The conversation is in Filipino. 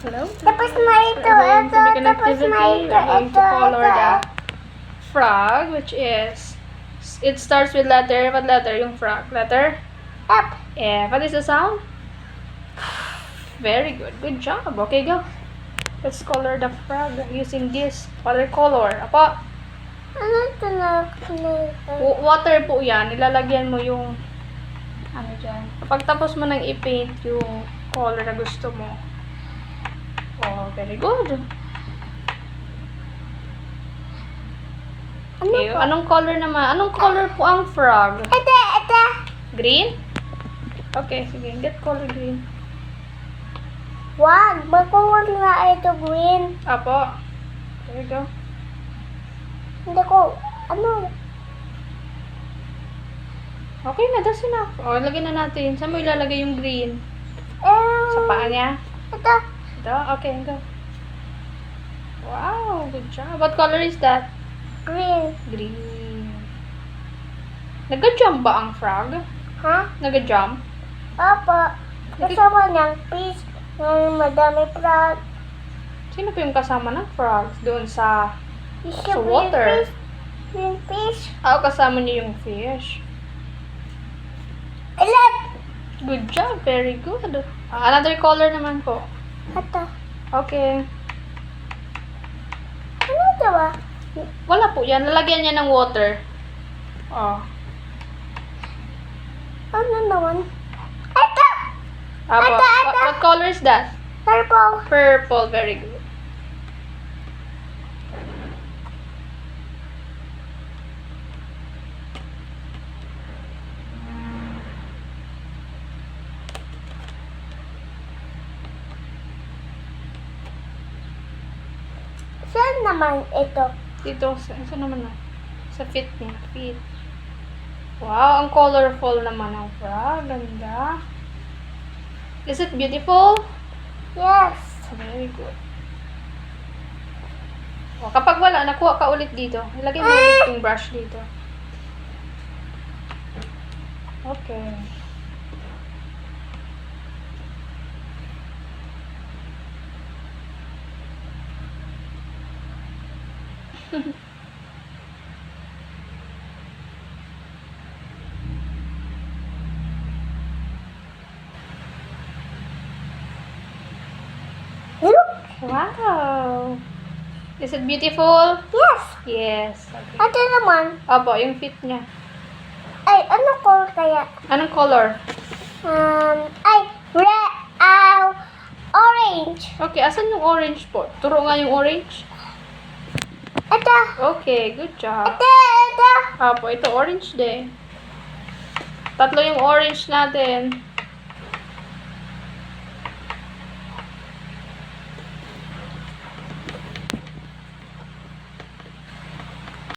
Hello? Tapos na ito, We're going to ito, make an tapos activity. na ito, We're going to ito, color ito. the frog, which is, it starts with letter. What letter? Yung frog. Letter? Up. F. What is the sound? Very good. Good job. Okay, go. Let's color the frog using this watercolor. Apo, Ano ito na? water po yan. Nilalagyan mo yung ano dyan. Kapag tapos mo nang i-paint yung color na gusto mo. Oh, very good. Okay, po? anong color naman? Anong color po ang frog? Ito. Green? Okay, sige. Get color green. Wag, magkukulor na ito green. Apo. There you go. Hindi ko, ano? Okay na, that's enough. O, lagyan na natin. Saan mo ilalagay yung green? Sa paa niya? Ito. Ito? Okay, go. Wow, good job. What color is that? Green. Green. Nag-jump ba ang frog? Ha? Nag-jump? Opo. Kasama niyang fish. Ngayon madami frog. Sino po yung kasama ng frogs doon sa Sa water? Yung fish. kasama niyo yung fish. Ilan? Good job, very good. Another color naman po. Ito. Okay. Ano ito ba? Wala po yan. Lalagyan niya ng water. Oh. Ano naman? Ito! Apo. What color is that? Purple. Purple, very good. Saan naman ito? Dito, saan naman na? Sa feet niya. Feet. Wow, ang colorful naman ng frog. Ganda. Is it beautiful? Yes. Very good. O, kapag wala, nakuha ka ulit dito. Ilagay mo ulit yung brush dito. Okay. Look. Wow! Is it beautiful? Yes. Yes. Okay. Ito naman. Opo, yung feet niya. Ay, ano color kaya? Anong color? Ay, red, orange. Okay, asan yung orange po? Turo nga yung orange. Ito. Okay, good job. Ito. Opo, ito orange din. Tatlo yung orange natin.